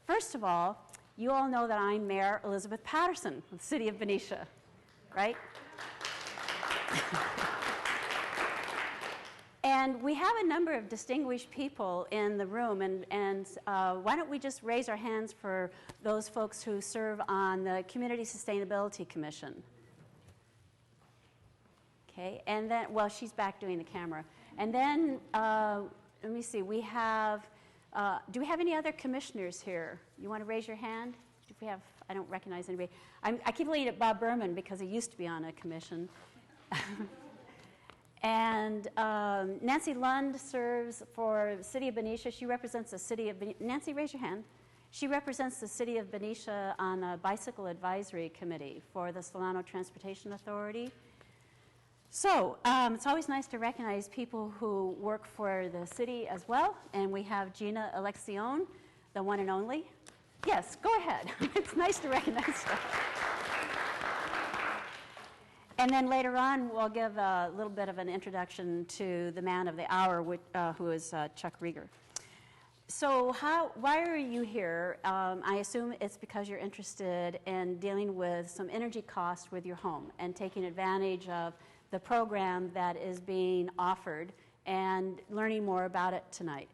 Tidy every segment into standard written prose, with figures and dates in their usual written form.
First of all, you all know that I'm Mayor Elizabeth Patterson of the City of Benicia, right? And we have a number of distinguished people in the room, and why don't we just raise our hands for those folks who serve on the Community Sustainability Commission. Okay, and then, well, she's back doing the camera. And then, let me see, we have, do we have any other commissioners here? You want to raise your hand? If we have, I don't recognize anybody. I keep looking at Bob Berman because he used to be on a commission. And Nancy Lund serves for the City of Benicia. She represents the City of Benicia. Nancy, raise your hand. She represents the City of Benicia on a Bicycle Advisory Committee for the Solano Transportation Authority. So it's always nice to recognize people who work for the city as well. And we have Gina Alexione, the one and only. Yes, go ahead. It's nice to recognize her. And then later on, we'll give a little bit of an introduction to the man of the hour, who is Chuck Rieger. So why are you here? I assume it's because you're interested in dealing with some energy costs with your home and taking advantage of the program that is being offered and learning more about it tonight.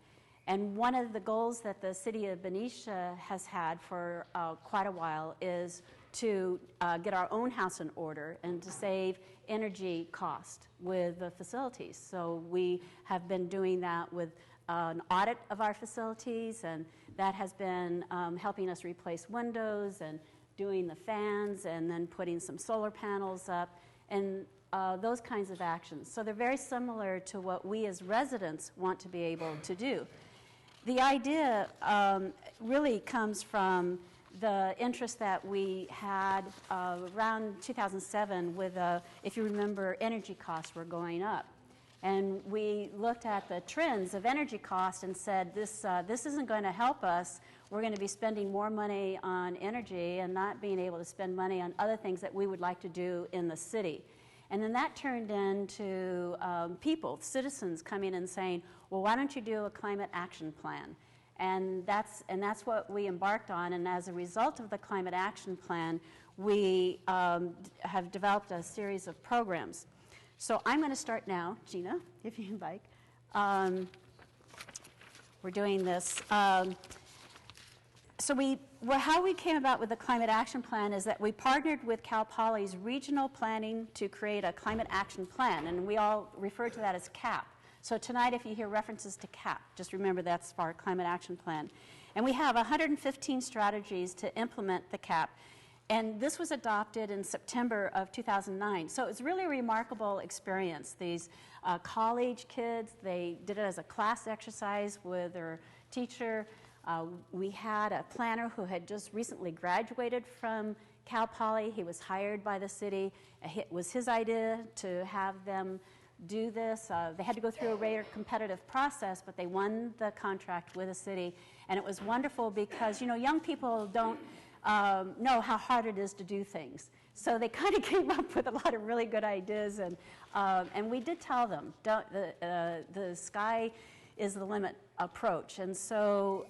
And one of the goals that the City of Benicia has had for quite a while is to get our own house in order and to save energy cost with the facilities. So we have been doing that with an audit of our facilities, and that has been helping us replace windows and doing the fans and then putting some solar panels up and those kinds of actions. So they're very similar to what we as residents want to be able to do. The idea really comes from the interest that we had around 2007 with, if you remember, energy costs were going up. And we looked at the trends of energy costs and said, this isn't going to help us. We're going to be spending more money on energy and not being able to spend money on other things that we would like to do in the city. And then that turned into people, citizens coming and saying, well, why don't you do a climate action plan? And that's what we embarked on. And as a result of the climate action plan, we have developed a series of programs. So I'm going to start now, Gina, if you'd like. We're doing this. How we came about with the climate action plan is that we partnered with Cal Poly's regional planning to create a climate action plan, and we all refer to that as CAP. So tonight, if you hear references to CAP, just remember that's our climate action plan. And we have 115 strategies to implement the CAP. And this was adopted in September of 2009. So it's really a remarkable experience. These college kids, they did it as a class exercise with their teacher. We had a planner who had just recently graduated from Cal Poly. He was hired by the city. It was his idea to have them do this. They had to go through a rather competitive process, but they won the contract with the city. And it was wonderful because, you know, young people don't know how hard it is to do things. So they kind of came up with a lot of really good ideas. And we did tell them, the sky is the limit approach. And so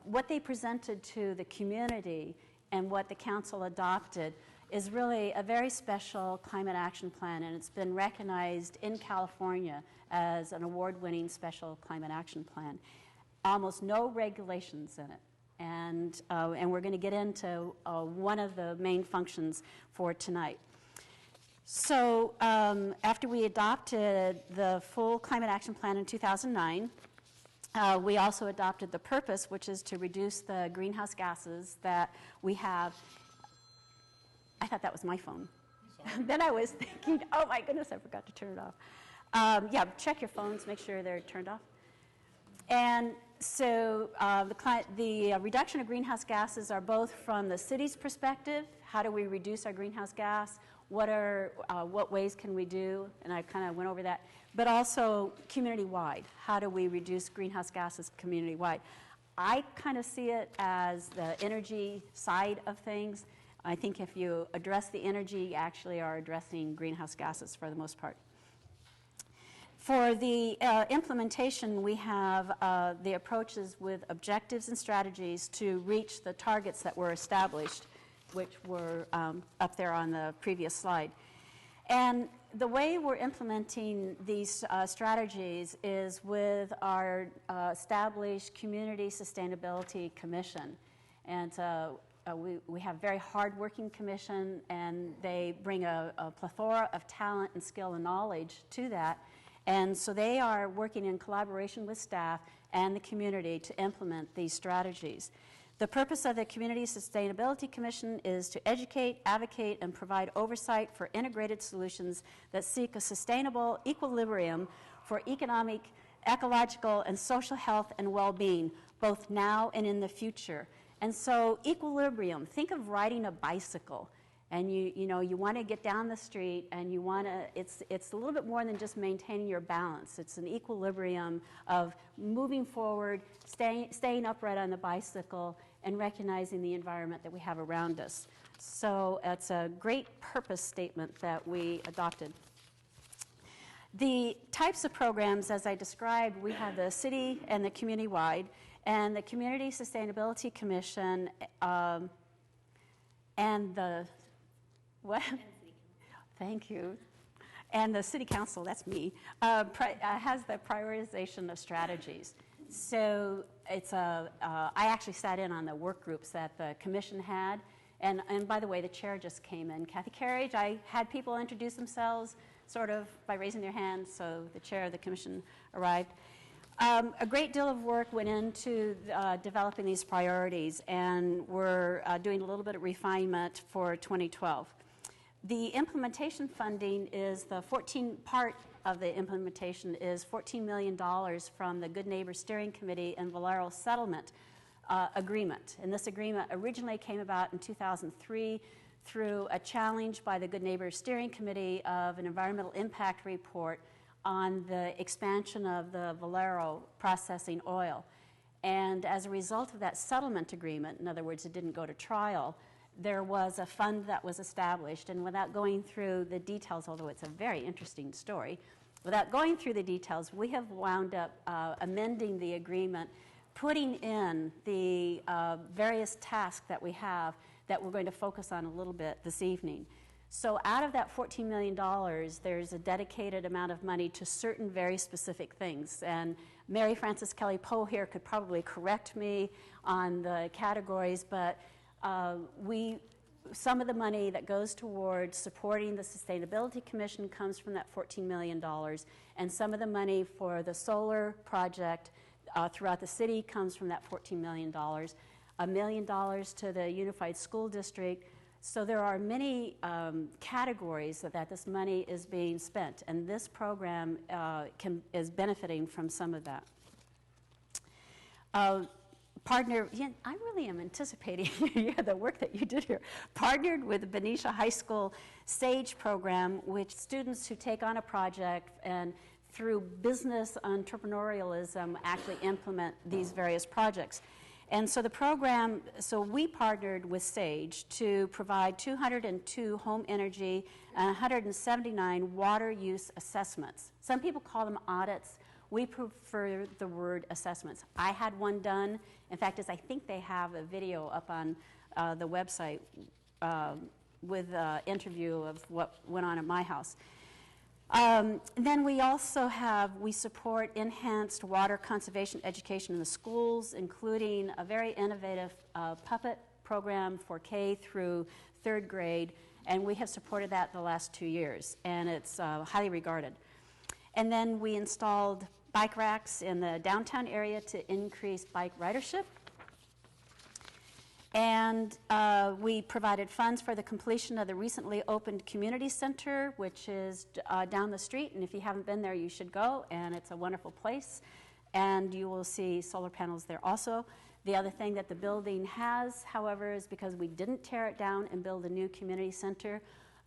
what they presented to the community and what the council adopted is really a very special climate action plan, and it's been recognized in California as an award-winning special climate action plan. Almost no regulations in it, and we're going to get into one of the main functions for tonight. So after we adopted the full climate action plan in 2009, we also adopted the purpose, which is to reduce the greenhouse gases that we have. I thought that was my phone. Then I was thinking, oh my goodness, I forgot to turn it off. Yeah, check your phones, make sure they're turned off. And so the reduction of greenhouse gases are both from the city's perspective, how do we reduce our greenhouse gas, what ways can we do, and I kind of went over that, but also community-wide, how do we reduce greenhouse gases community-wide. I kind of see it as the energy side of things. I think if you address the energy, you actually are addressing greenhouse gases for the most part. For the implementation, we have the approaches with objectives and strategies to reach the targets that were established, which were up there on the previous slide. And the way we're implementing these strategies is with our established Community Sustainability Commission. And we have a very hard-working commission, and they bring a plethora of talent and skill and knowledge to that. And so they are working in collaboration with staff and the community to implement these strategies. The purpose of the Community Sustainability Commission is to educate, advocate, and provide oversight for integrated solutions that seek a sustainable equilibrium for economic, ecological, and social health and well-being, both now and in the future. And so equilibrium, think of riding a bicycle. And you want to get down the street, and you want to, it's a little bit more than just maintaining your balance. It's an equilibrium of moving forward, staying upright on the bicycle, and recognizing the environment that we have around us. So it's a great purpose statement that we adopted. The types of programs, as I described, we have the city and the community-wide, and the Community Sustainability Commission and the what? Thank you. And the City Council, that's me, has the prioritization of strategies. So it's I actually sat in on the work groups that the commission had. And by the way, the chair just came in, Kathy Carriage. I had people introduce themselves sort of by raising their hands, so the chair of the commission arrived. A great deal of work went into developing these priorities, and we're doing a little bit of refinement for 2012. The implementation funding is part of the implementation is $14 million from the Good Neighbor Steering Committee and Valero Settlement Agreement. And this agreement originally came about in 2003 through a challenge by the Good Neighbor Steering Committee of an environmental impact report on the expansion of the Valero processing oil. And as a result of that settlement agreement, in other words, it didn't go to trial, there was a fund that was established. And without going through the details, although it's a very interesting story, without going through the details, we have wound up amending the agreement, putting in the various tasks that we have that we're going to focus on a little bit this evening. So out of that $14 million, there's a dedicated amount of money to certain very specific things. And Mary Frances Kelly Poe here could probably correct me on the categories, but some of the money that goes towards supporting the Sustainability Commission comes from that $14 million, and some of the money for the solar project throughout the city comes from that $14 million, $1 million to the Unified School District. So there are many categories that this money is being spent, and this program is benefiting from some of that. I really am anticipating the work that you did here. Partnered with the Benicia High School SAGE program, which students who take on a project and through business entrepreneurialism actually implement these various projects. And so the program, we partnered with SAGE to provide 202 home energy and 179 water use assessments. Some people call them audits. We prefer the word assessments. I had one done. In fact, I think they have a video up on the website with an interview of what went on at my house. Then we also we support enhanced water conservation education in the schools, including a very innovative puppet program for K through 3rd grade, and we have supported that the last 2 years, and it's highly regarded. And then we installed bike racks in the downtown area to increase bike ridership. And we provided funds for the completion of the recently opened community center, which is down the street. And if you haven't been there, you should go. And it's a wonderful place. And you will see solar panels there also. The other thing that the building has, however, is because we didn't tear it down and build a new community center,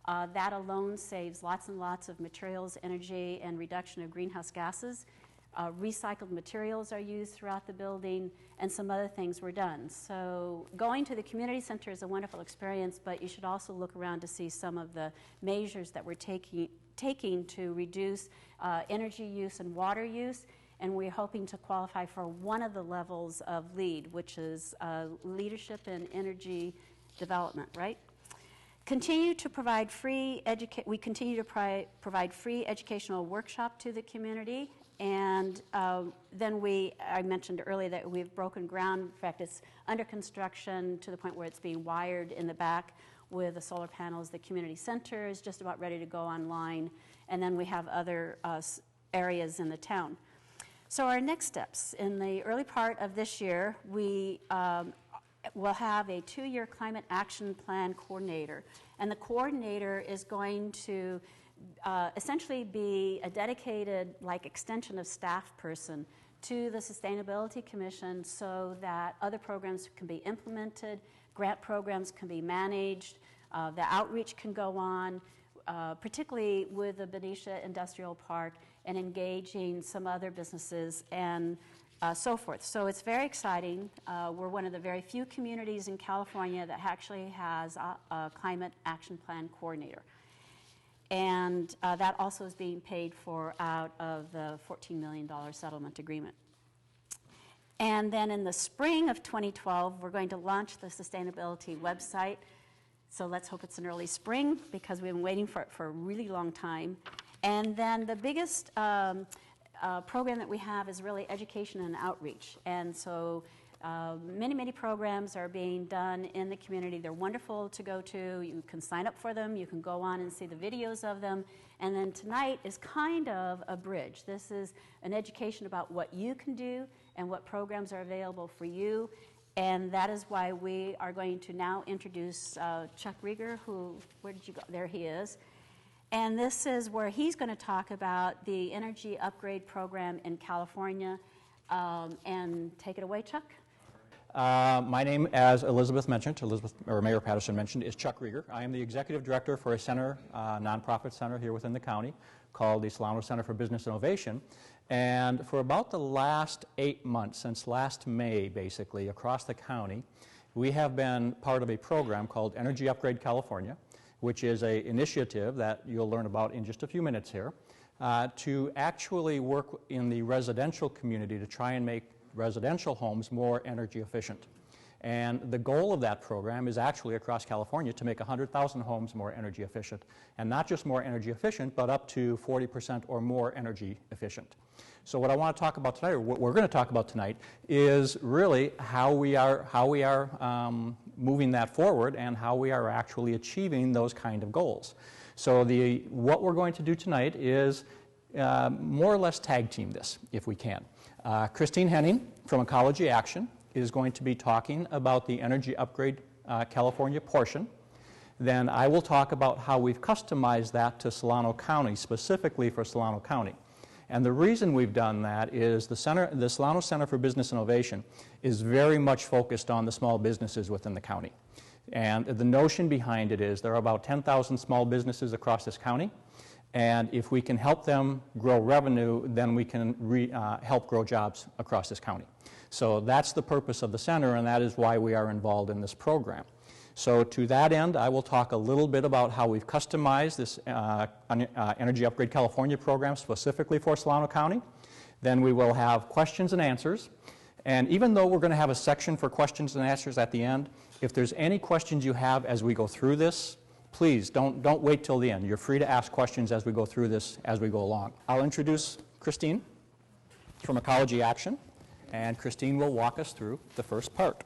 that alone saves lots and lots of materials, energy, and reduction of greenhouse gases. recycled materials are used throughout the building, and some other things were done. So going to the community center is a wonderful experience, but you should also look around to see some of the measures that we're taking to reduce energy use and water use, and we're hoping to qualify for one of the levels of LEED, which is leadership in energy development, right? Continue to provide we continue to provide free educational workshop to the community, and then I mentioned earlier that we've broken ground. In fact, it's under construction to the point where it's being wired in the back with the solar panels. The community center is just about ready to go online, and then we have other areas in the town. So our next steps, in the early part of this year, we will have a 2-year climate action plan coordinator, and the coordinator is going to essentially be a dedicated extension of staff person to the Sustainability Commission so that other programs can be implemented, grant programs can be managed, the outreach can go on, particularly with the Benicia Industrial Park and engaging some other businesses and so forth. So it's very exciting. We're one of the very few communities in California that actually has a climate action plan coordinator. And that also is being paid for out of the $14 million settlement agreement. And then in the spring of 2012, we're going to launch the sustainability website. So let's hope it's an early spring, because we've been waiting for it for a really long time. And then the biggest program that we have is really education and outreach. And so many programs are being done in the community. They're wonderful to go to. You can sign up for them. You can go on and see the videos of them. And then tonight is kind of a bridge. This is an education about what you can do and what programs are available for you. And that is why we are going to now introduce Chuck Rieger, where did you go? There he is. And this is where he's going to talk about the energy upgrade program in California. And take it away, Chuck. My name, as Mayor Patterson mentioned, is Chuck Rieger. I am the executive director for a center, nonprofit center here within the county called the Solano Center for Business Innovation. And for about the last 8 months, since last May, basically, across the county, we have been part of a program called Energy Upgrade California, which is an initiative that you'll learn about in just a few minutes here, to actually work in the residential community to try and make residential homes more energy efficient. And the goal of that program is actually across California to make 100,000 homes more energy efficient. And not just more energy efficient, but up to 40% or more energy efficient. So what I want to talk about tonight, or what we're going to talk about tonight, is really how we are moving that forward and how we are actually achieving those kind of goals. So what we're going to do tonight is more or less tag team this, if we can. Christine Henning from Ecology Action is going to be talking about the Energy Upgrade California portion. Then I will talk about how we've customized that to Solano County, specifically for Solano County. And the reason we've done that is the Solano Center for Business Innovation is very much focused on the small businesses within the county. And the notion behind it is there are about 10,000 small businesses across this county. And if we can help them grow revenue, then we can help grow jobs across this county. So that's the purpose of the center, and that is why we are involved in this program. So to that end, I will talk a little bit about how we've customized this Energy Upgrade California program specifically for Solano County. Then we will have questions and answers. And even though we're going to have a section for questions and answers at the end, if there's any questions you have as we go through this, please don't wait till the end. You're free to ask questions as we go through this, as we go along. I'll introduce Christine from Ecology Action, and Christine will walk us through the first part.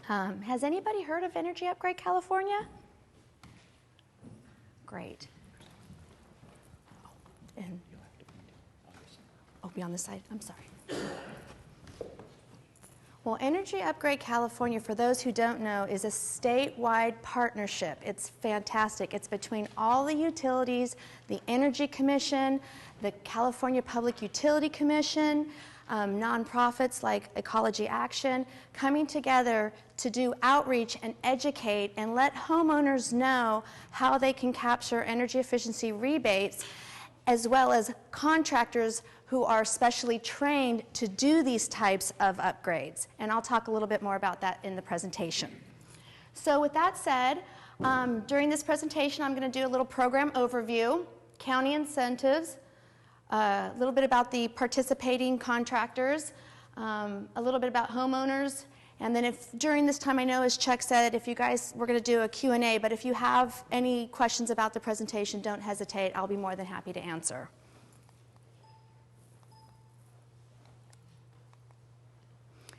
Has anybody heard of Energy Upgrade California? Great. And, be on this side. I'm sorry. Well, Energy Upgrade California, for those who don't know, is a statewide partnership. It's fantastic. It's between all the utilities, the Energy Commission, the California Public Utility Commission, nonprofits like Ecology Action, coming together to do outreach and educate and let homeowners know how they can capture energy efficiency rebates, as well as contractors who are specially trained to do these types of upgrades. And I'll talk a little bit more about that in the presentation. So with that said, during this presentation, I'm going to do a little program overview, county incentives, a little bit about the participating contractors, a little bit about homeowners, and then if during this time, I know as Chuck said, if you guys, we're going to do a Q&A, but if you have any questions about the presentation, don't hesitate. I'll be more than happy to answer.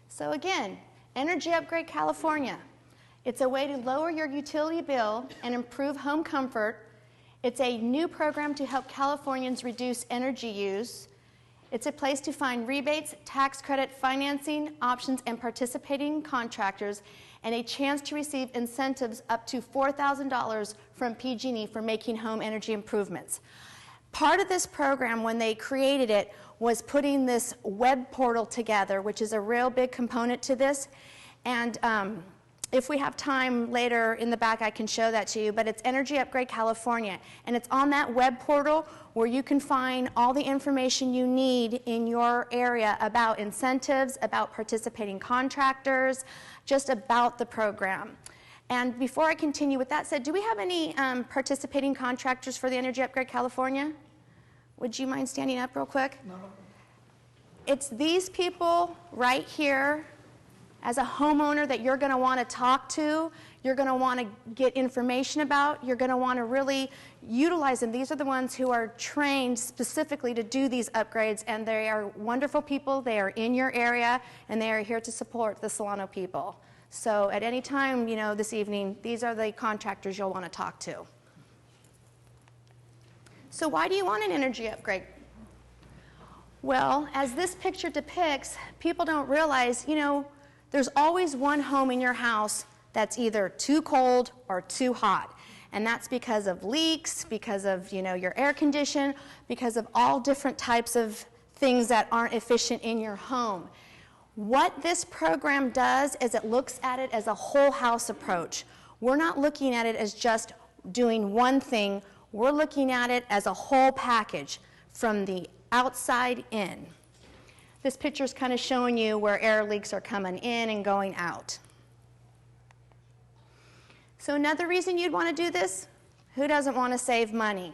So again, Energy Upgrade California. It's a way to lower your utility bill and improve home comfort. It's a new program to help Californians reduce energy use. It's a place to find rebates, tax credit, financing options, and participating contractors, and a chance to receive incentives up to $4,000 from PG&E for making home energy improvements. Part of this program, when they created it, was putting this web portal together, which is a real big component to this. And if we have time later in the back, I can show that to you, but it's Energy Upgrade California. And it's on that web portal where you can find all the information you need in your area about incentives, about participating contractors, just about the program. And before I continue with that said, do we have any participating contractors for the Energy Upgrade California? Would you mind standing up real quick? No. It's these people right here. As a homeowner that you're going to want to talk to, you're going to want to get information about, you're going to want to really utilize them. These are the ones who are trained specifically to do these upgrades, and they are wonderful people. They are in your area, and they are here to support the Solano people. So at any time, this evening, these are the contractors you'll want to talk to. So why do you want an energy upgrade? Well, as this picture depicts, people don't realize, there's always one home in your house that's either too cold or too hot. And that's because of leaks, because of your air condition, because of all different types of things that aren't efficient in your home. What this program does is it looks at it as a whole house approach. We're not looking at it as just doing one thing. We're looking at it as a whole package from the outside in. This picture is kind of showing you where air leaks are coming in and going out. So another reason you'd want to do this, who doesn't want to save money?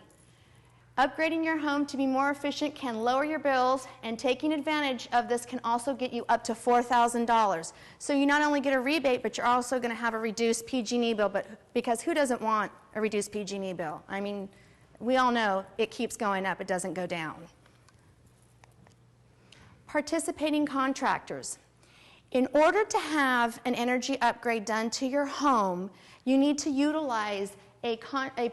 Upgrading your home to be more efficient can lower your bills, and taking advantage of this can also get you up to $4,000. So you not only get a rebate, but you're also going to have a reduced PG&E bill, because who doesn't want a reduced PG&E bill? I mean, we all know it keeps going up, it doesn't go down. Participating contractors. In order to have an energy upgrade done to your home, you need to utilize a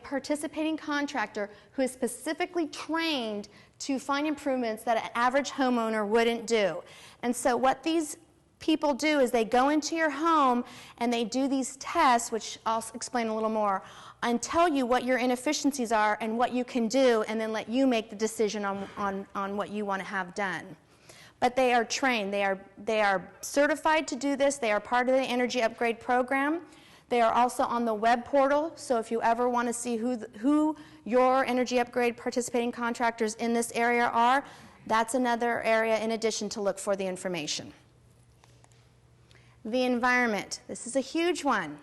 participating contractor who is specifically trained to find improvements that an average homeowner wouldn't do. And so what these people do is they go into your home and they do these tests, which I'll explain a little more, and tell you what your inefficiencies are and what you can do, and then let you make the decision on what you want to have done. But they are trained. They are certified to do this. They are part of the Energy Upgrade program. They are also on the web portal, so if you ever want to see who your Energy Upgrade participating contractors in this area are, that's another area in addition to look for the information. The environment. This is a huge one.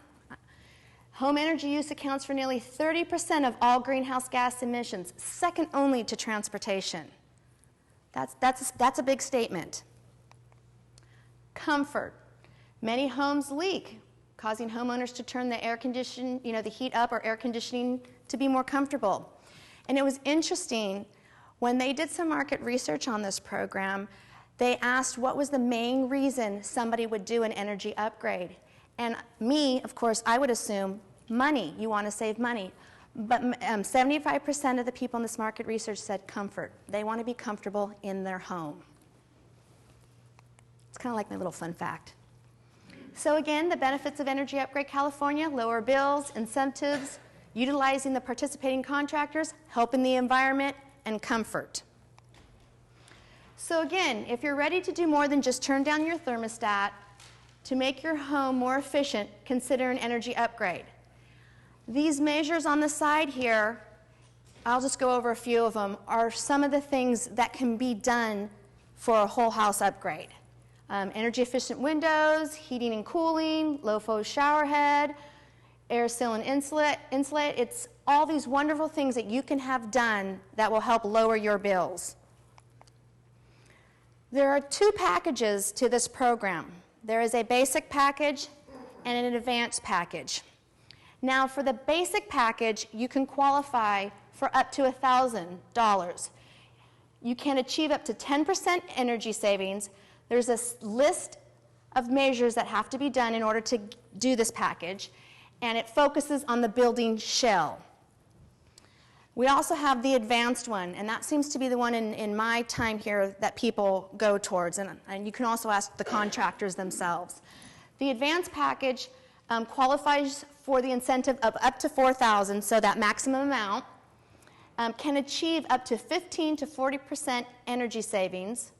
Home energy use accounts for nearly 30% of all greenhouse gas emissions, second only to transportation. That's a big statement. Comfort. Many homes leak, causing homeowners to turn the air condition, the heat up or air conditioning to be more comfortable. And it was interesting, when they did some market research on this program, they asked what was the main reason somebody would do an energy upgrade. And me, of course, I would assume money. You want to save money. But 75% of the people in this market research said comfort. They want to be comfortable in their home. It's kind of like my little fun fact. So again, the benefits of Energy Upgrade California: lower bills, incentives, utilizing the participating contractors, helping the environment, and comfort. So again, if you're ready to do more than just turn down your thermostat, to make your home more efficient, consider an energy upgrade. These measures on the side here I'll just go over a few of them, are some of the things that can be done for a whole house upgrade. Energy efficient windows, heating and cooling, low flow shower head, air seal and insulate. It's all these wonderful things that you can have done that will help lower your bills. There are two packages to this program. There is a basic package and an advanced package. Now, for the basic package, you can qualify for up to $1,000. You can achieve up to 10% energy savings. There's a list of measures that have to be done in order to do this package, and it focuses on the building shell. We also have the advanced one, and that seems to be the one in my time here that people go towards, and you can also ask the contractors themselves. The advanced package qualifies for the incentive of up to $4,000, so that maximum amount can achieve up to 15 to 40% energy savings.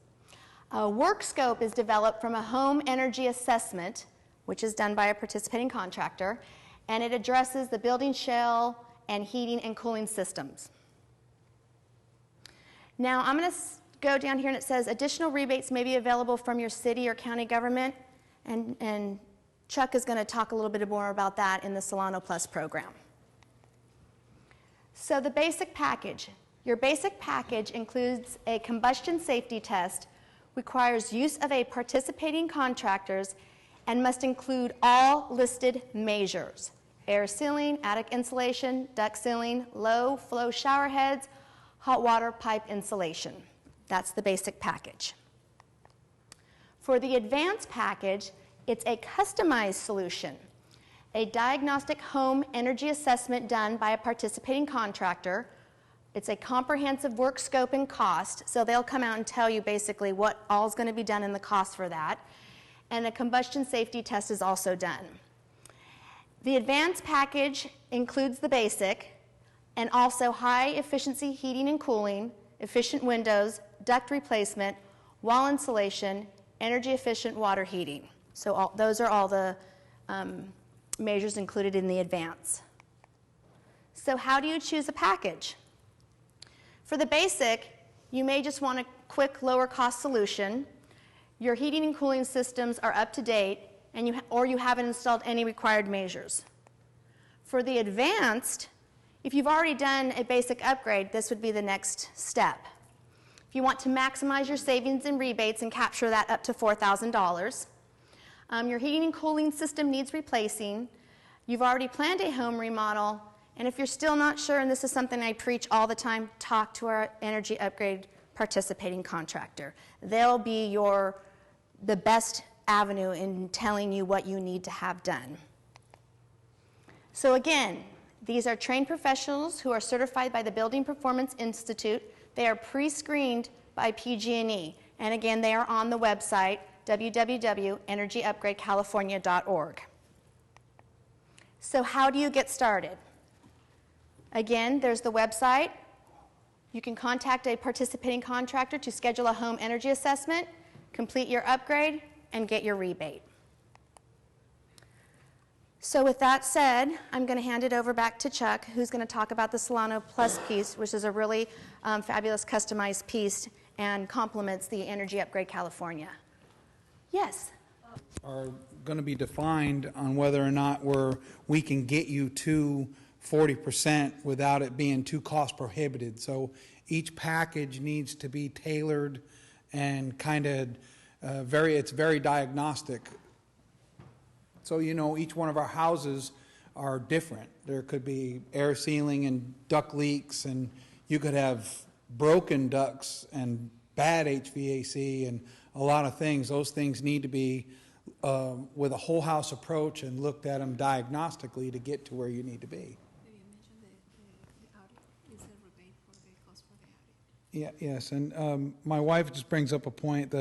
A work scope is developed from a home energy assessment, which is done by a participating contractor, and it addresses the building shell and heating and cooling systems. Now, I'm going to go down here and it says additional rebates may be available from your city or county government, and Chuck is going to talk a little bit more about that in the Solano Plus program. So the basic package. Your basic package includes a combustion safety test, requires use of a participating contractors, and must include all listed measures: air sealing, attic insulation, duct sealing, low flow shower heads, hot water pipe insulation. That's the basic package. For the advanced package, it's a customized solution, a diagnostic home energy assessment done by a participating contractor. It's a comprehensive work scope and cost, so they'll come out and tell you basically what all is going to be done and the cost for that. And a combustion safety test is also done. The advanced package includes the basic and also high efficiency heating and cooling, efficient windows, duct replacement, wall insulation, energy efficient water heating. So those are all the measures included in the advance. So how do you choose a package? For the basic, you may just want a quick lower cost solution. Your heating and cooling systems are up to date, and or you haven't installed any required measures. For the advanced, if you've already done a basic upgrade, this would be the next step. If you want to maximize your savings and rebates and capture that up to $4,000, your heating and cooling system needs replacing, you've already planned a home remodel, and if you're still not sure, and this is something I preach all the time, talk to our energy upgrade participating contractor. They'll be the best avenue in telling you what you need to have done. So again, these are trained professionals who are certified by the Building Performance Institute. They are pre-screened by PG&E, and again, they are on the website www.energyupgradecalifornia.org. So how do you get started? Again, there's the website. You can contact a participating contractor to schedule a home energy assessment, complete your upgrade, and get your rebate. So with that said, I'm going to hand it over back to Chuck, who's going to talk about the Solano Plus piece, which is a really fabulous customized piece and complements the Energy Upgrade California. Yes? Are going to be defined on whether or not we can get you to 40% without it being too cost prohibited. So each package needs to be tailored and kind of it's very diagnostic. So, you know, each one of our houses are different. There could be air sealing and duct leaks, and you could have broken ducts and bad HVAC and a lot of things. Those things need to be with a whole house approach and looked at them diagnostically to get to where you need to be. You mentioned the audit. Is there a rebate for the cost for the audit? Yeah, yes, and my wife just brings up a point.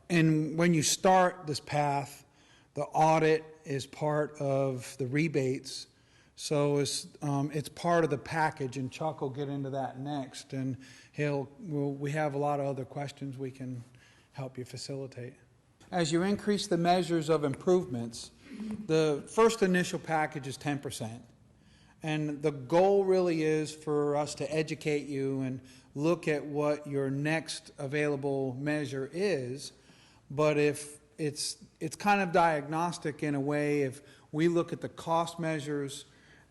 And when you start this path, the audit is part of the rebates, so it's part of the package, and Chuck will get into that next, and we have a lot of other questions we can help you facilitate. As you increase the measures of improvements, the first initial package is 10%, And the goal really is for us to educate you and look at what your next available measure is. But if it's kind of diagnostic in a way, if we look at the cost measures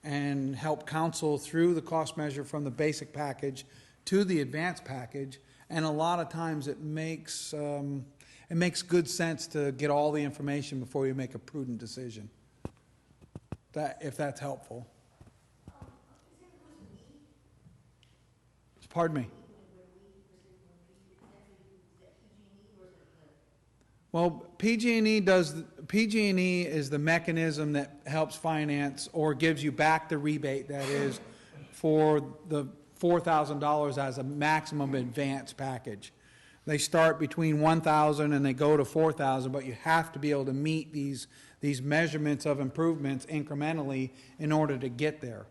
and help counsel through the cost measure from the basic package to the advanced package, and a lot of times it makes good sense to get all the information before you make a prudent decision. If that's helpful. Pardon me. Well, PG&E is the mechanism that helps finance or gives you back the rebate, that is, for the $4,000 as a maximum advance package. They start between $1,000 and they go to $4,000, but you have to be able to meet these measurements of improvements incrementally in order to get there.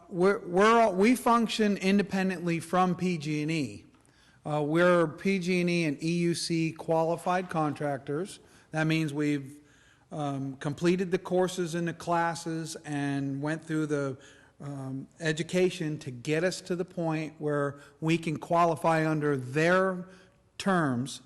We function independently from PG&E. We're PG&E and EUC qualified contractors. That means we've completed the courses and the classes and went through the education to get us to the point where we can qualify under their terms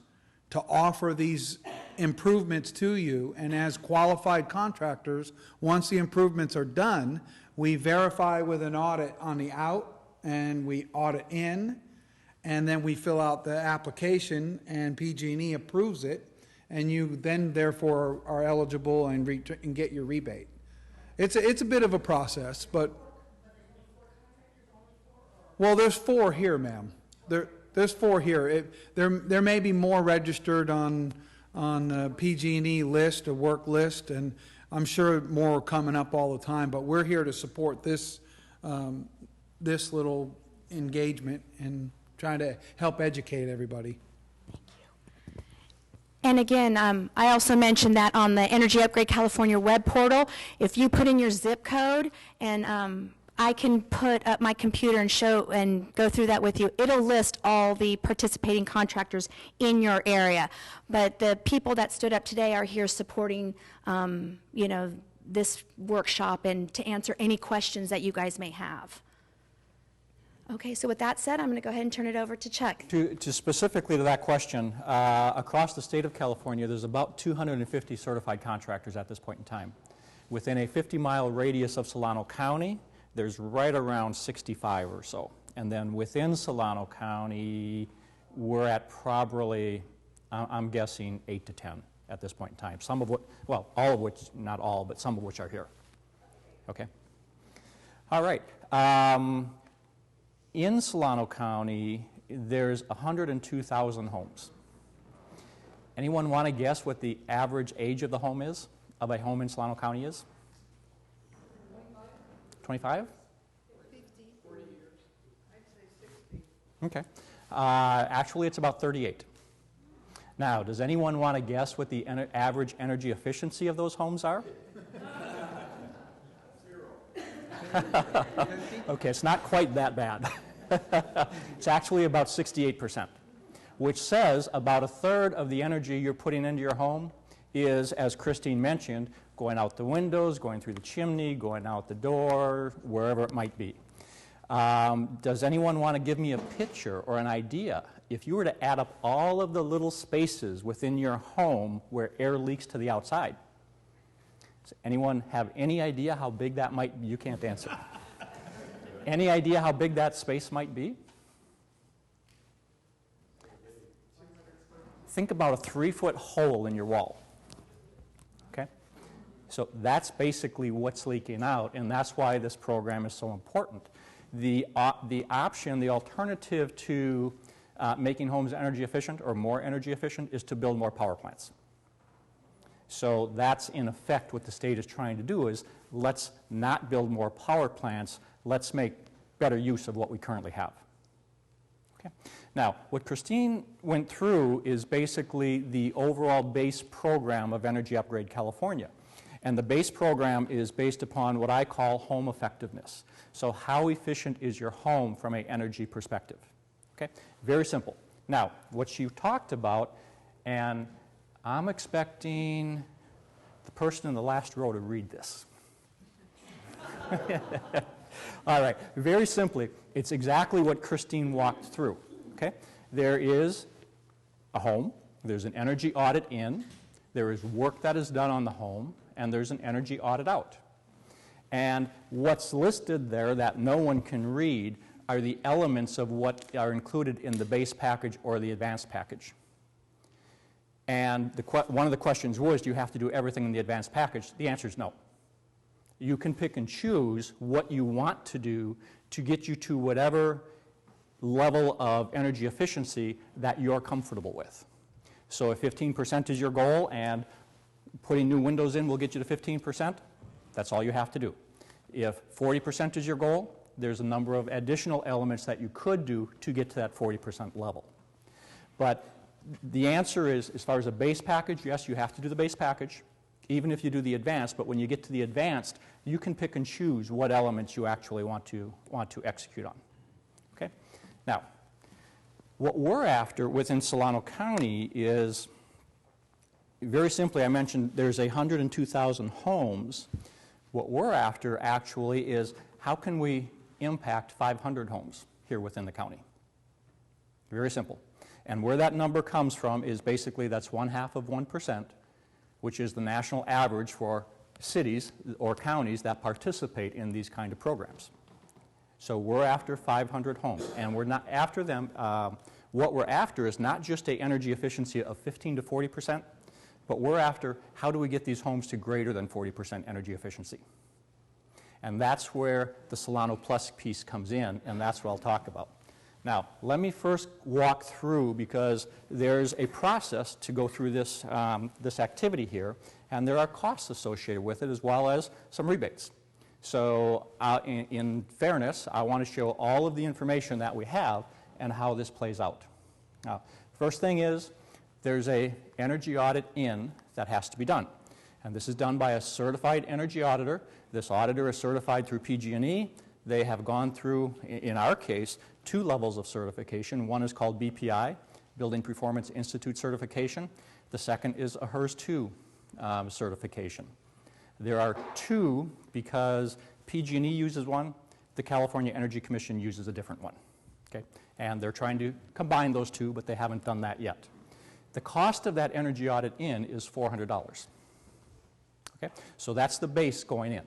to offer these improvements to you. And as qualified contractors, once the improvements are done, we verify with an audit on the out, and we audit in, and then we fill out the application, and PG&E approves it, and you then therefore are eligible and get your rebate. It's a bit of a process, but well, there's 4 here, ma'am. There's 4 here. There may be more registered on PG&E list, a work list, and I'm sure more are coming up all the time, but we're here to support this little engagement and trying to help educate everybody. And again, I also mentioned that on the Energy Upgrade California web portal, if you put in your zip code, and I can put up my computer and show and go through that with you, it'll list all the participating contractors in your area. But the people that stood up today are here supporting, this workshop and to answer any questions that you guys may have. Okay, so with that said, I'm going to go ahead and turn it over to Chuck. To specifically to that question, across the state of California, there's about 250 certified contractors at this point in time. Within a 50-mile radius of Solano County, there's right around 65 or so. And then within Solano County, we're at probably, I'm guessing, 8 to 10 at this point in time. Some of which, well, all of which, not all, but some of which are here. Okay? All right. In Solano County, there's 102,000 homes. Anyone want to guess what the average age of the home is, of a home in Solano County is? 25? 50. 40 years. I'd say 60. Okay. Actually, it's about 38. Now, does anyone want to guess what the average energy efficiency of those homes are? 0. Okay, it's not quite that bad. It's actually about 68%, which says about a third of the energy you're putting into your home is, as Christine mentioned, going out the windows, going through the chimney, going out the door, wherever it might be. Does anyone want to give me a picture or an idea? If you were to add up all of the little spaces within your home where air leaks to the outside, does anyone have any idea how big that might be? You can't answer. Any idea how big that space might be? Think about a 3-foot hole in your wall. Okay? So that's basically what's leaking out, and that's why this program is so important. The option, the alternative to making homes energy efficient or more energy efficient is to build more power plants. So that's in effect what the state is trying to do is let's not build more power plants, let's make better use of what we currently have. Okay. Now, what Christine went through is basically the overall base program of Energy Upgrade California. And the base program is based upon what I call home effectiveness. So how efficient is your home from an energy perspective? Okay? Very simple. Now, what you talked about And I'm expecting the person in the last row to read this. All right, very simply, it's exactly what Christine walked through, okay? There is a home, there's an energy audit in, there is work that is done on the home, and there's an energy audit out. And what's listed there that no one can read are the elements of what are included in the base package or the advanced package. And one of the questions was, do you have to do everything in the advanced package? The answer is no. You can pick and choose what you want to do to get you to whatever level of energy efficiency that you're comfortable with. So if 15% is your goal and putting new windows in will get you to 15%, that's all you have to do. If 40% is your goal, there's a number of additional elements that you could do to get to that 40% level. But the answer is, as far as a base package, yes, you have to do the base package, even if you do the advanced, but when you get to the advanced, you can pick and choose what elements you actually want to execute on. Okay? Now, what we're after within Solano County is, very simply, I mentioned there's 102,000 homes. What we're after actually is, how can we impact 500 homes here within the county? Very simple. And where that number comes from is basically that's 1/2 of 1%, which is the national average for cities or counties that participate in these kind of programs. So we're after 500 homes, and we're not after them. What we're after is not just an energy efficiency of 15 to 40%, but we're after how do we get these homes to greater than 40% energy efficiency. And that's where the Solano Plus piece comes in, and that's what I'll talk about. Now, let me first walk through, because there's a process to go through this, this activity here, and there are costs associated with it as well as some rebates. So in fairness, I want to show all of the information that we have and how this plays out. Now, first thing is there's an energy audit in that has to be done. And this is done by a certified energy auditor. This auditor is certified through PG&E. They have gone through, in our case, 2 levels of certification. One is called BPI, Building Performance Institute certification. The second is a HERS 2 certification. There are 2 because PG&E uses one, the California Energy Commission uses a different one. Okay? And they're trying to combine those 2, but they haven't done that yet. The cost of that energy audit in is $400. Okay? So that's the base going in.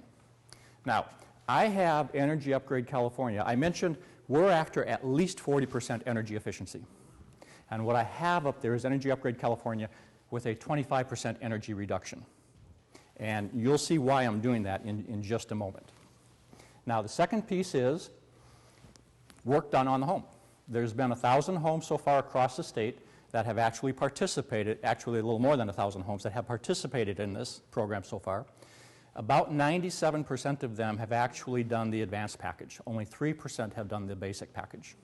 Now, I have Energy Upgrade California. I mentioned we're after at least 40% energy efficiency. And what I have up there is Energy Upgrade California with a 25% energy reduction. And you'll see why I'm doing that in just a moment. Now, the second piece is work done on the home. There's been 1,000 homes so far across the state that have actually participated, actually a little more than 1,000 homes that have participated in this program so far. About 97% of them have actually done the advanced package. Only 3% have done the basic package.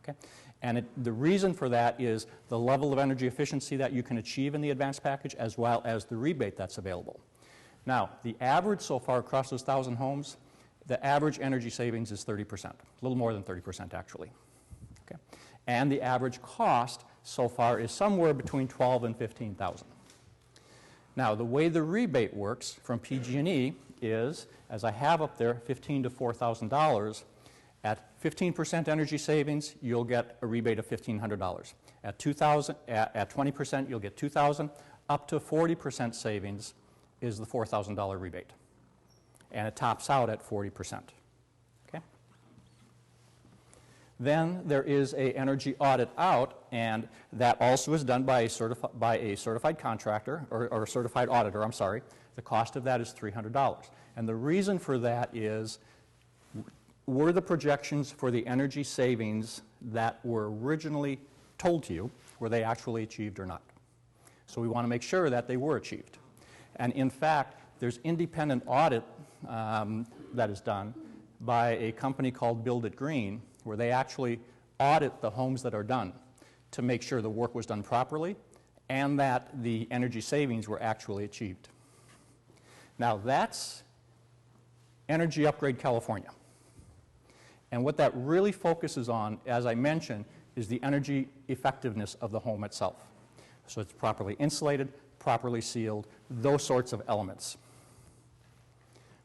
Okay? And the reason for that is the level of energy efficiency that you can achieve in the advanced package as well as the rebate that's available. Now, the average so far across those 1,000 homes, the average energy savings is 30%, a little more than 30% actually. Okay? And the average cost so far is somewhere between $12,000 and $15,000. Now, the way the rebate works from PG&E is, as I have up there, $15,000 to $4,000. At 15% energy savings, you'll get a rebate of $1,500. At 20%, you'll get $2,000. Up to 40% savings is the $4,000 rebate. And it tops out at 40%. Okay? Then there is an energy audit out, and that also is done by a certified contractor, or a certified auditor, I'm sorry. The cost of that is $300. And the reason for that is, were the projections for the energy savings that were originally told to you, were they actually achieved or not? So we want to make sure that they were achieved. And in fact, there's independent audit that is done by a company called Build It Green, where they actually audit the homes that are done to make sure the work was done properly and that the energy savings were actually achieved. Now that's Energy Upgrade California. And what that really focuses on, as I mentioned, is the energy effectiveness of the home itself. So it's properly insulated, properly sealed, those sorts of elements.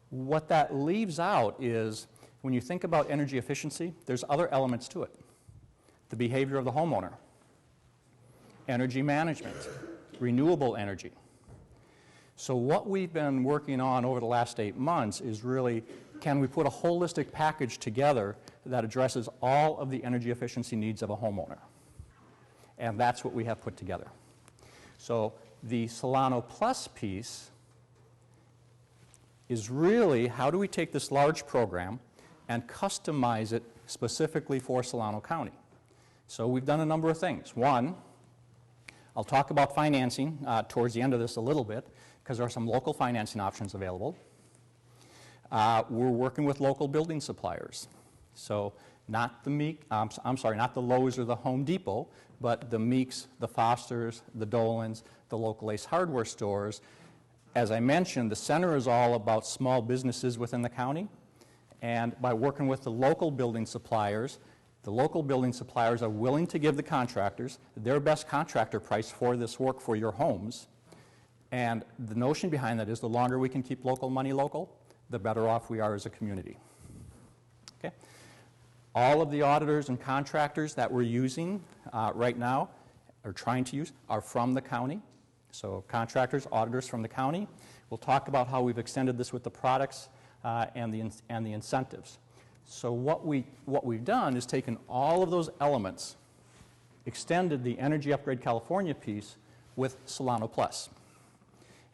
What that leaves out is, when you think about energy efficiency, there's other elements to it. The behavior of the homeowner, energy management, renewable energy. So what we've been working on over the last 8 months is really, can we put a holistic package together that addresses all of the energy efficiency needs of a homeowner? And that's what we have put together. So the Solano Plus piece is really, how do we take this large program and customize it specifically for Solano County? So we've done a number of things. One, I'll talk about financing towards the end of this a little bit, because there are some local financing options available. We're working with local building suppliers. So not the not the Lowe's or the Home Depot, but the Meeks, the Fosters, the Dolans, the local Ace Hardware stores. As I mentioned, the center is all about small businesses within the county. And by working with the local building suppliers are willing to give the contractors their best contractor price for this work for your homes. And the notion behind that is, the longer we can keep local money local, the better off we are as a community. Okay? All of the auditors and contractors that we're using right now, or trying to use, are from the county. So contractors, auditors from the county. We'll talk about how we've extended this with the products and the incentives. So what we've done is taken all of those elements, extended the Energy Upgrade California piece with Solano Plus.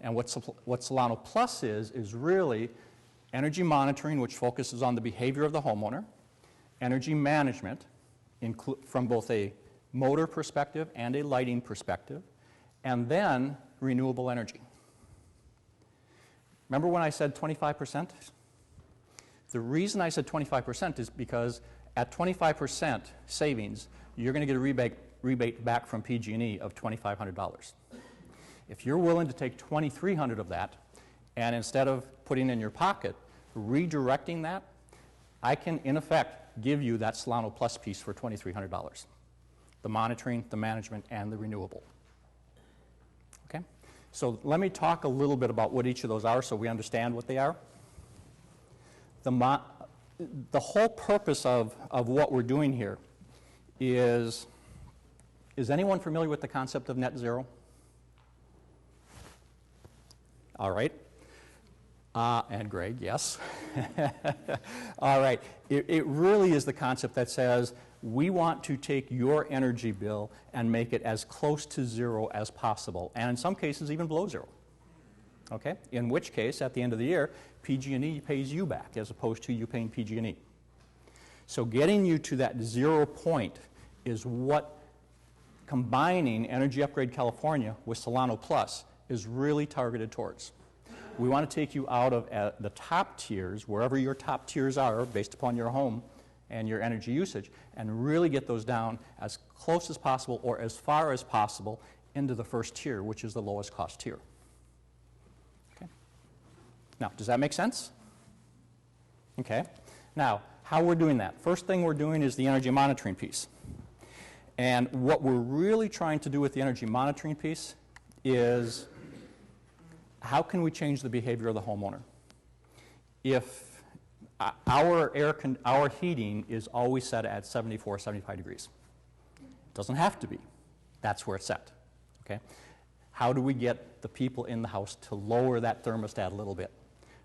And what Solano Plus is really energy monitoring, which focuses on the behavior of the homeowner, energy management from both a motor perspective and a lighting perspective, and then renewable energy. Remember when I said 25%? The reason I said 25% is because at 25% savings, you're going to get a rebate back from PG&E of $2,500. If you're willing to take $2,300 of that, and instead of putting in your pocket, redirecting that, I can, in effect, give you that Solano Plus piece for $2,300. The monitoring, the management, and the renewable. Okay? So let me talk a little bit about what each of those are so we understand what they are. The whole purpose of what we're doing here is anyone familiar with the concept of net zero? All right. And Greg, yes. All right. It really is the concept that says we want to take your energy bill and make it as close to zero as possible, and in some cases even below zero. Okay? In which case, at the end of the year, PG&E pays you back as opposed to you paying PG&E. So getting you to that 0 point is what combining Energy Upgrade California with Solano Plus is really targeted towards. We want to take you out of the top tiers, wherever your top tiers are based upon your home and your energy usage, and really get those down as close as possible or as far as possible into the first tier, which is the lowest cost tier. Okay. Now, does that make sense? Okay. Now, how we're doing that. First thing we're doing is the energy monitoring piece. And what we're really trying to do with the energy monitoring piece is, how can we change the behavior of the homeowner? If our heating is always set at 74, 75 degrees. It doesn't have to be. That's where it's set. Okay? How do we get the people in the house to lower that thermostat a little bit?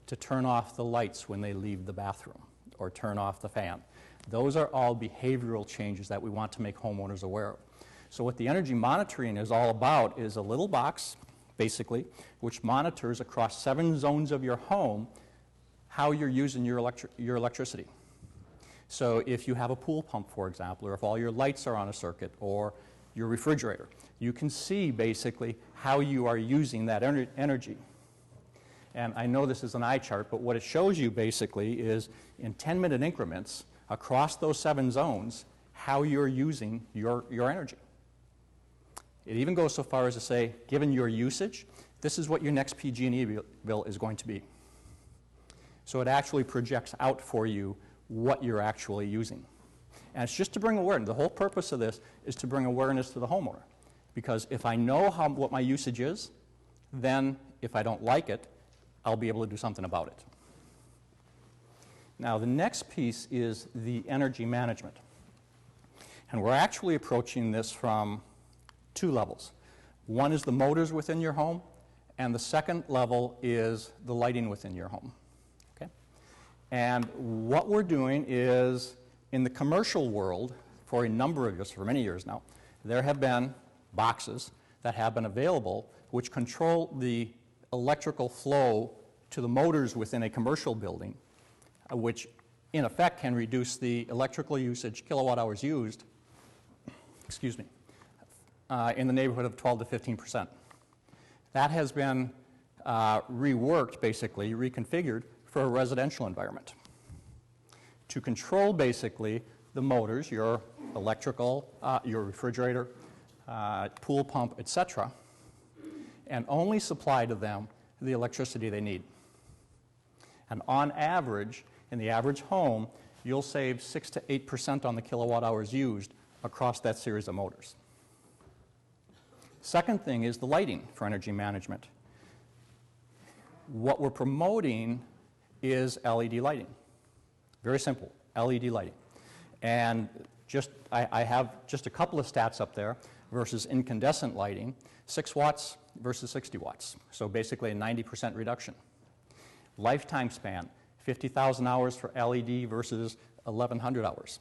To turn off the lights when they leave the bathroom or turn off the fan. Those are all behavioral changes that we want to make homeowners aware of. So what the energy monitoring is all about is a little box, basically, which monitors across 7 zones of your home how you're using your electricity. So if you have a pool pump, for example, or if all your lights are on a circuit, or your refrigerator, you can see basically how you are using that energy. And I know this is an eye chart, but what it shows you basically is in 10-minute increments across those 7 zones how you're using your energy. It even goes so far as to say, given your usage, this is what your next PG&E bill is going to be. So it actually projects out for you what you're actually using. And it's just to bring awareness. The whole purpose of this is to bring awareness to the homeowner. Because if I know what my usage is, then if I don't like it, I'll be able to do something about it. Now, the next piece is the energy management. And we're actually approaching this from two levels. One is the motors within your home, and the second level is the lighting within your home. Okay? And what we're doing is, in the commercial world, for a number of years, for many years now, there have been boxes that have been available which control the electrical flow to the motors within a commercial building, which in effect can reduce the electrical usage, kilowatt hours used, in the neighborhood of 12 to 15%. That has been reworked, basically, reconfigured for a residential environment to control, basically, the motors, your electrical, your refrigerator, pool pump, etc., and only supply to them the electricity they need. And on average, in the average home, you'll save 6 to 8% on the kilowatt hours used across that series of motors. Second thing is the lighting for energy management. What we're promoting is LED lighting. Very simple, LED lighting. And I have just a couple of stats up there versus incandescent lighting, 6 watts versus 60 watts. So basically a 90% reduction. Lifetime span, 50,000 hours for LED versus 1,100 hours.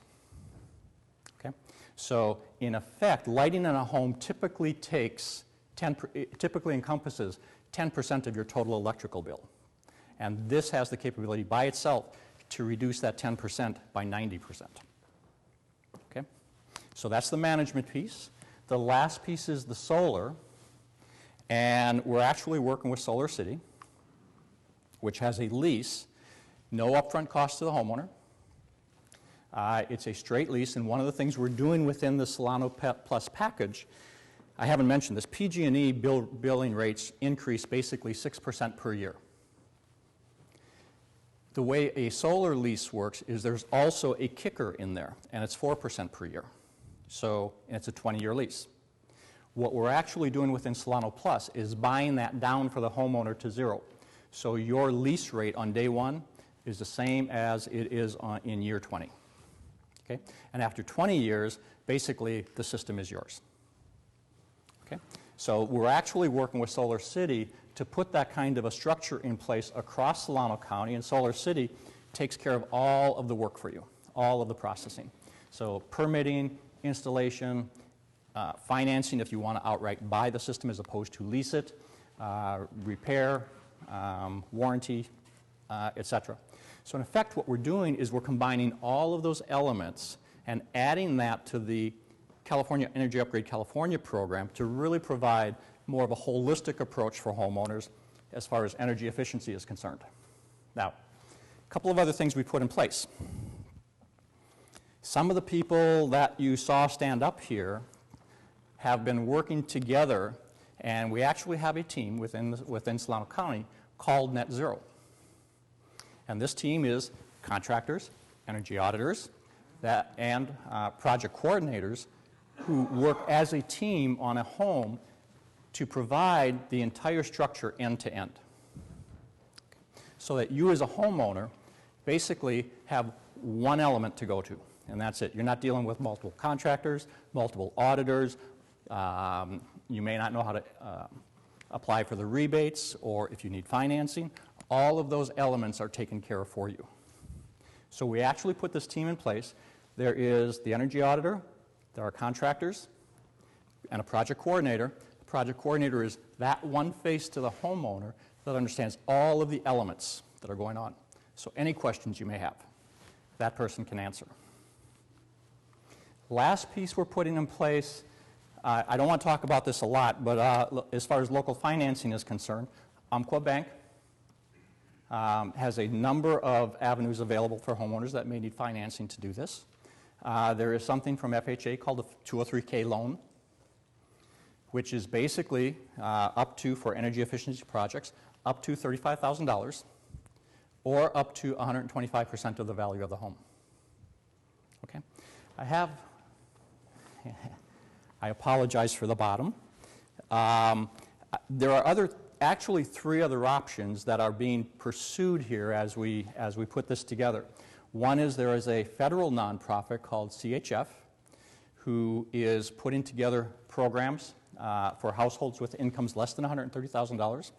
Okay? So in effect, lighting in a home typically encompasses 10% of your total electrical bill. And this has the capability by itself to reduce that 10% by 90%. Okay? So that's the management piece. The last piece is the solar. And we're actually working with Solar City, which has a lease, no upfront cost to the homeowner. It's a straight lease, and one of the things we're doing within the Solano Plus package, I haven't mentioned this, PG&E billing rates increase basically 6% per year. The way a solar lease works is there's also a kicker in there, and it's 4% per year. So it's a 20-year lease. What we're actually doing within Solano Plus is buying that down for the homeowner to zero. So your lease rate on day one is the same as it is in year 20. Okay? And after 20 years, basically the system is yours. Okay? So we're actually working with Solar City to put that kind of a structure in place across Solano County, and Solar City takes care of all of the work for you, all of the processing. So permitting, installation, financing if you want to outright buy the system as opposed to lease it, repair, warranty, etc. So in effect, what we're doing is we're combining all of those elements and adding that to the California Energy Upgrade California program to really provide more of a holistic approach for homeowners as far as energy efficiency is concerned. Now, a couple of other things we put in place. Some of the people that you saw stand up here have been working together, and we actually have a team within Solano County called Net Zero. And this team is contractors, energy auditors, and project coordinators who work as a team on a home to provide the entire structure end to end. So that you as a homeowner basically have one element to go to, and that's it. You're not dealing with multiple contractors, multiple auditors. You may not know how to apply for the rebates, or if you need financing. All of those elements are taken care of for you. So we actually put this team in place. There is the energy auditor, there are contractors, and a project coordinator. The project coordinator is that one face to the homeowner that understands all of the elements that are going on. So any questions you may have, that person can answer. Last piece we're putting in place, I don't want to talk about this a lot, but as far as local financing is concerned, Umpqua Bank has a number of avenues available for homeowners that may need financing to do this. There is something from FHA called a 203K loan, which is basically up to, for energy efficiency projects, up to $35,000 or up to 125% of the value of the home. Okay? I apologize for the bottom. There are actually 3 other options that are being pursued here as we put this together. One is there is a federal nonprofit called CHF who is putting together programs for households with incomes less than $130,000.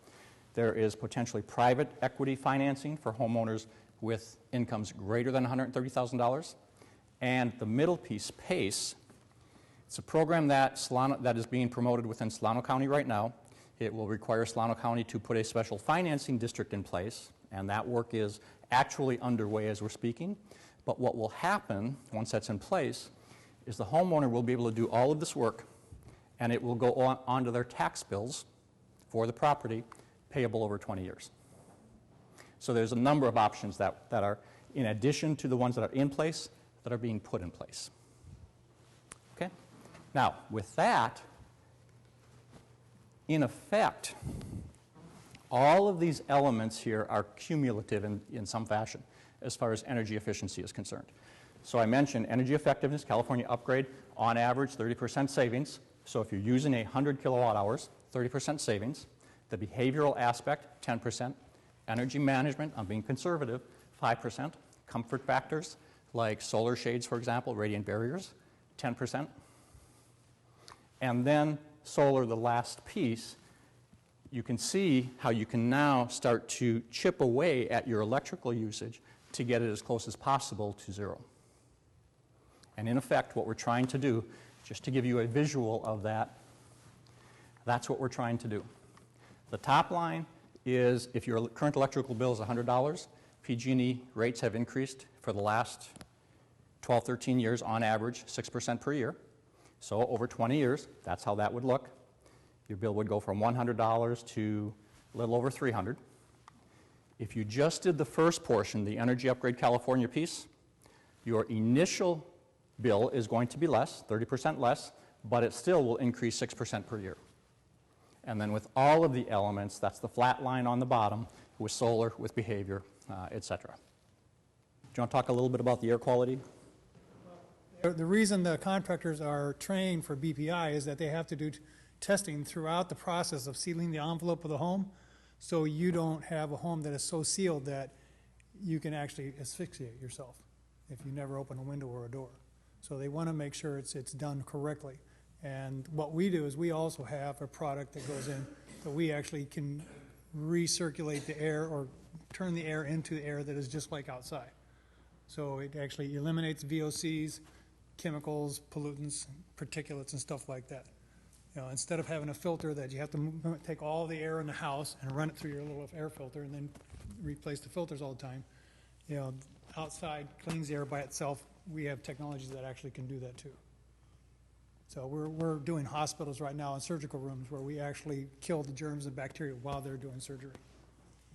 There is potentially private equity financing for homeowners with incomes greater than $130,000. And the middle piece, PACE, it's a program that is being promoted within Solano County right now. It will require Solano County to put a special financing district in place, and that work is actually underway as we're speaking. But what will happen once that's in place is the homeowner will be able to do all of this work, and it will go onto their tax bills for the property payable over 20 years. So there's a number of options that are, in addition to the ones that are in place, that are being put in place. Okay? Now, with that, in effect, all of these elements here are cumulative in some fashion as far as energy efficiency is concerned. So I mentioned energy effectiveness, California upgrade, on average 30% savings. So if you're using 100 kilowatt hours, 30% savings. The behavioral aspect, 10%. Energy management, I'm being conservative, 5%. Comfort factors, like solar shades, for example, radiant barriers, 10%. And then solar, the last piece, you can see how you can now start to chip away at your electrical usage to get it as close as possible to 0. And in effect, what we're trying to do, just to give you a visual of that, that's what we're trying to do. The top line is if your current electrical bill is $100, PG&E rates have increased for the last 12, 13 years on average 6% per year. So over 20 years, that's how that would look. Your bill would go from $100 to a little over $300. If you just did the first portion, the Energy Upgrade California piece, your initial bill is going to be less, 30% less, but it still will increase 6% per year. And then with all of the elements, that's the flat line on the bottom, with solar, with behavior, et cetera. Do you want to talk a little bit about the air quality? The reason the contractors are trained for BPI is that they have to do testing throughout the process of sealing the envelope of the home, so you don't have a home that is so sealed that you can actually asphyxiate yourself if you never open a window or a door. So they want to make sure it's done correctly. And what we do is we also have a product that goes in that we actually can recirculate the air or turn the air into air that is just like outside. So it actually eliminates VOCs, chemicals, pollutants, particulates, and stuff like that. You know, instead of having a filter that you have to take all the air in the house and run it through your little air filter and then replace the filters all the time, you know, outside cleans the air by itself. We have technologies that actually can do that too. So we're doing hospitals right now in surgical rooms where we actually kill the germs and bacteria while they're doing surgery.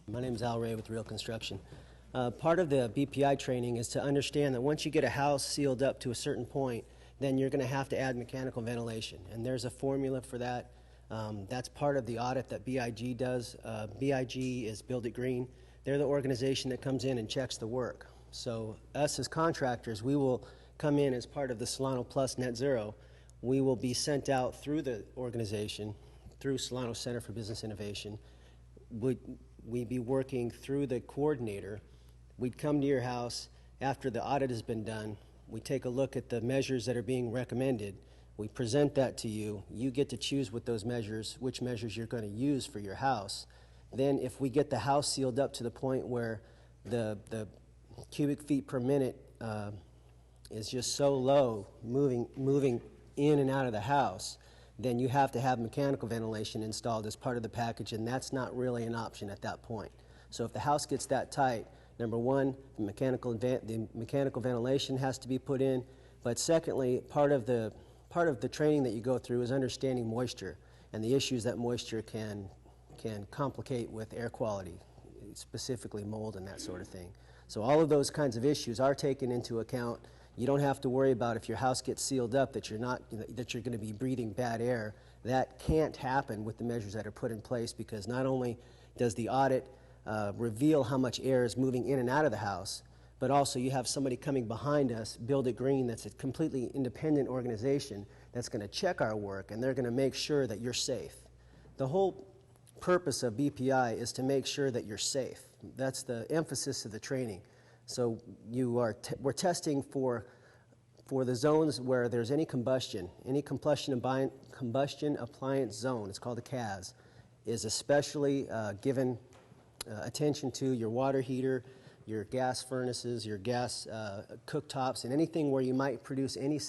My name is Al Ray with Real Construction. Part of the BPI training is to understand that once you get a house sealed up to a certain point, then you're going to have to add mechanical ventilation. And there's a formula for that. That's part of the audit that BIG does. BIG is Build It Green. They're the organization that comes in and checks the work. So us as contractors, we will come in as part of the Solano Plus Net Zero. We will be sent out through the organization, through Solano Center for Business Innovation. We'd be working through the coordinator. We'd come to your house after the audit has been done. We take a look at the measures that are being recommended. We present that to you. You get to choose with those measures, which measures you're going to use for your house. Then if we get the house sealed up to the point where the cubic feet per minute is just so low, moving in and out of the house, then you have to have mechanical ventilation installed as part of the package, and that's not really an option at that point. So if the house gets that tight, number one, the mechanical ventilation has to be put in, but secondly, part of the training that you go through is understanding moisture and the issues that moisture can complicate with air quality, specifically mold and that sort of thing. So all of those kinds of issues are taken into account. You don't have to worry about if your house gets sealed up that you're going to be breathing bad air. That can't happen with the measures that are put in place, because not only does the audit reveal how much air is moving in and out of the house, but also you have somebody coming behind us, Build It Green, that's a completely independent organization that's going to check our work, and they're going to make sure that you're safe. The whole purpose of BPI is to make sure that you're safe. That's the emphasis of the training. So we're testing for the zones where there's any combustion appliance zone, it's called a CAS, is especially given attention to your water heater, your gas furnaces, your gas cooktops, and anything where you might produce any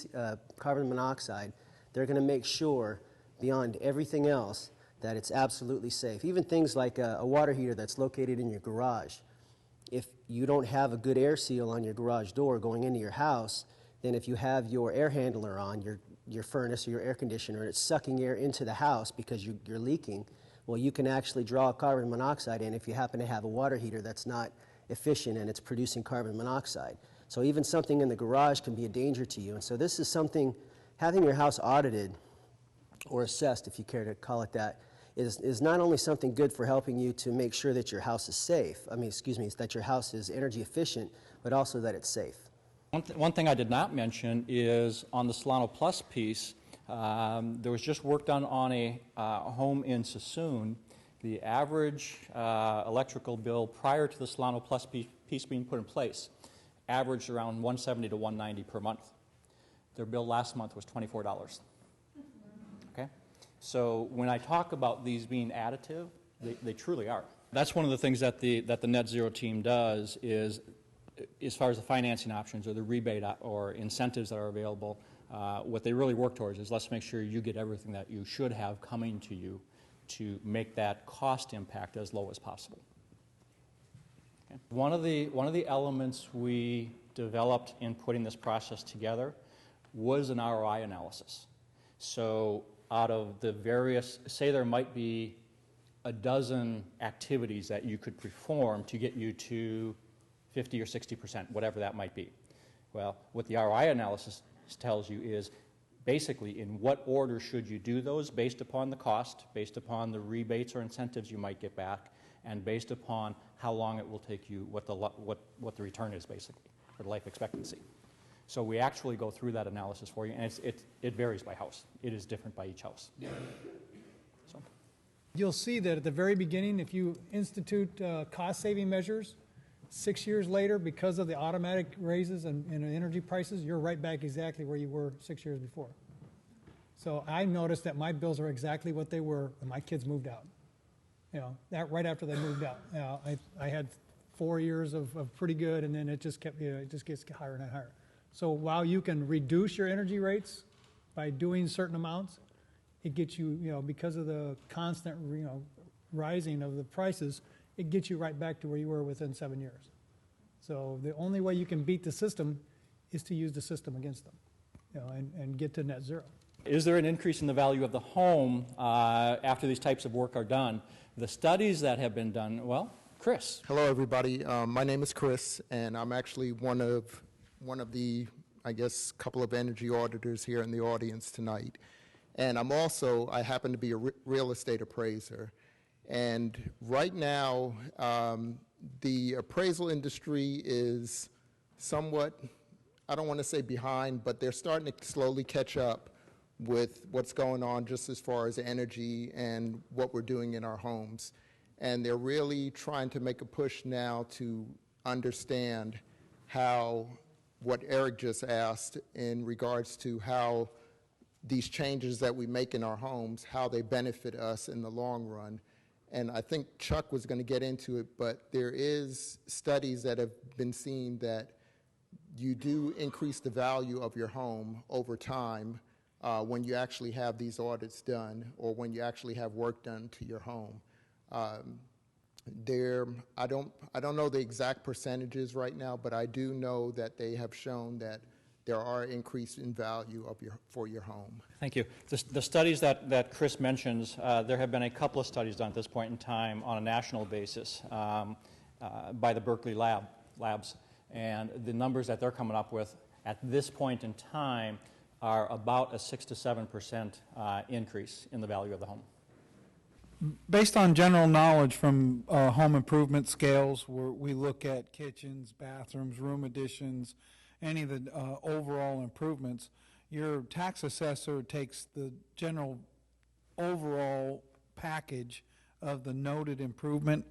carbon monoxide. They're going to make sure, beyond everything else, that it's absolutely safe. Even things like a water heater that's located in your garage. If you don't have a good air seal on your garage door going into your house, then if you have your air handler on, your furnace or your air conditioner, and it's sucking air into the house because you're leaking, well, you can actually draw carbon monoxide in if you happen to have a water heater that's not efficient and it's producing carbon monoxide. So even something in the garage can be a danger to you. And so this is something, having your house audited or assessed, if you care to call it that, is not only something good for helping you to make sure that your house is safe, that your house is energy efficient, but also that it's safe. One thing I did not mention is on the Solano Plus piece, there was just work done on a home in Sassoon. The average electrical bill prior to the Solano Plus piece being put in place averaged around $170 to $190 per month. Their bill last month was $24. Okay? So when I talk about these being additive, they truly are. That's one of the things that the Net Zero team does is, as far as the financing options or the rebate or incentives that are available, what they really work towards is let's make sure you get everything that you should have coming to you to make that cost impact as low as possible. Okay. One of the elements we developed in putting this process together was an ROI analysis. So out of the various, say there might be a dozen activities that you could perform to get you to 50 or 60%, whatever that might be. Well, what the ROI analysis tells you is basically in what order should you do those based upon the cost, based upon the rebates or incentives you might get back, and based upon how long it will take you, what the return is basically, or the life expectancy. So we actually go through that analysis for you, and it varies by house. It is different by each house. So. You'll see that at the very beginning, if you institute cost-saving measures, 6 years later, because of the automatic raises in energy prices, you're right back exactly where you were 6 years before. So I noticed that my bills are exactly what they were when my kids moved out. You know, that right after they moved out. You know, I had 4 years of pretty good, and then it just kept, it just gets higher and higher. So while you can reduce your energy rates by doing certain amounts, it gets you, because of the constant, rising of the prices, it gets you right back to where you were within 7 years. So the only way you can beat the system is to use the system against them, and get to net zero. Is there an increase in the value of the home after these types of work are done? The studies that have been done, well, Chris. Hello, everybody. My name is Chris, and I'm actually one of the, I guess, couple of energy auditors here in the audience tonight. And I happen to be a real estate appraiser. And right now, the appraisal industry is somewhat, I don't want to say behind, but they're starting to slowly catch up with what's going on just as far as energy and what we're doing in our homes. And they're really trying to make a push now to understand how, what Eric just asked in regards to how these changes that we make in our homes, how they benefit us in the long run. And I think Chuck was going to get into it, but there is studies that have been seen that you do increase the value of your home over time when you actually have these audits done or when you actually have work done to your home. I don't know the exact percentages right now, but I do know that they have shown that there are increase in value for your home. Thank you. The studies that Chris mentions, there have been a couple of studies done at this point in time on a national basis by the Berkeley labs, and the numbers that they're coming up with at this point in time are about a 6 to 7% increase in the value of the home. Based on general knowledge from home improvement scales, where we look at kitchens, bathrooms, room additions, any of the overall improvements, your tax assessor takes the general overall package of the noted improvement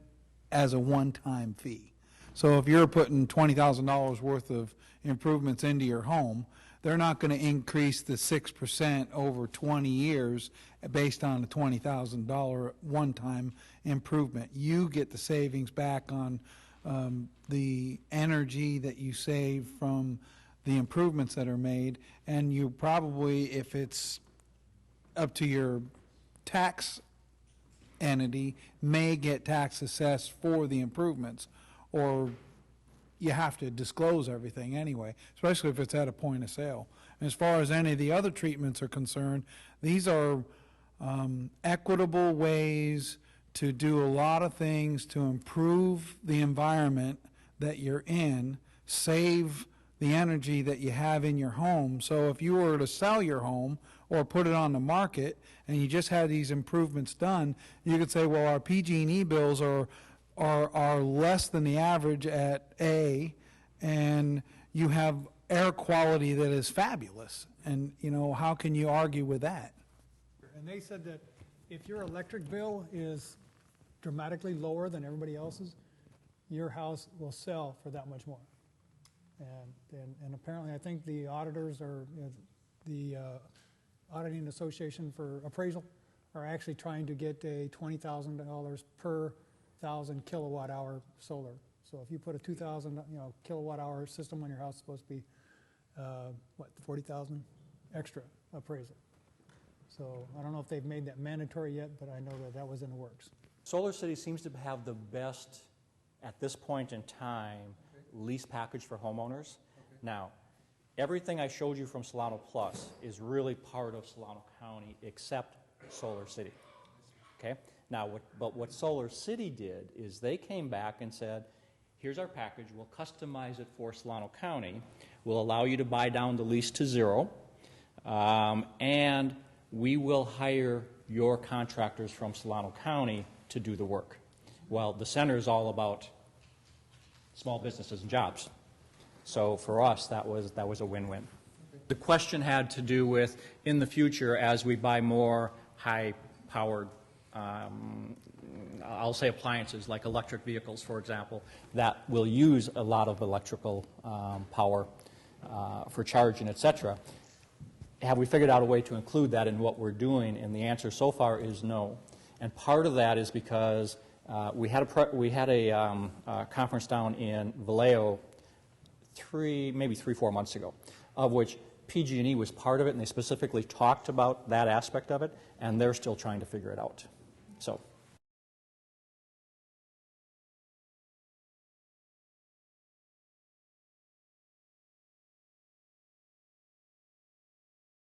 as a one-time fee. So if you're putting $20,000 worth of improvements into your home, they're not going to increase the 6% over 20 years based on a $20,000 one-time improvement. You get the savings back on the energy that you save from the improvements that are made, and you probably, if it's up to your tax entity, may get tax assessed for the improvements, or you have to disclose everything anyway, especially if it's at a point of sale. And as far as any of the other treatments are concerned, these are equitable ways to do a lot of things to improve the environment that you're in, save the energy that you have in your home. So if you were to sell your home or put it on the market and you just had these improvements done, you could say, well, our PG&E bills are less than the average at A, and you have air quality that is fabulous. And, you know, how can you argue with that? And they said that if your electric bill is dramatically lower than everybody else's, your house will sell for that much more. And apparently, I think the auditors are, the Auditing Association for Appraisal are actually trying to get a $20,000 per 1,000 kilowatt hour solar. So if you put a 2,000 kilowatt hour system on your house, it's supposed to be what, 40,000 extra appraisal. So I don't know if they've made that mandatory yet, but I know that that was in the works. Solar City seems to have the best, at this point in time, lease package for homeowners. Now, everything I showed you from Solano Plus is really part of Solano County except Solar City. Okay? Now, what Solar City did is they came back and said, here's our package, we'll customize it for Solano County, we'll allow you to buy down the lease to zero, and we will hire your contractors from Solano County to do the work. Well, the center is all about small businesses and jobs. So for us, that was a win-win. The question had to do with, in the future, as we buy more high-powered, I'll say appliances, like electric vehicles, for example, that will use a lot of electrical power for charging, etc. Have we figured out a way to include that in what we're doing? And the answer so far is no. And part of that is because we had a conference down in Vallejo maybe 3-4 months ago, of which PG&E was part of it, and they specifically talked about that aspect of it, and they're still trying to figure it out. So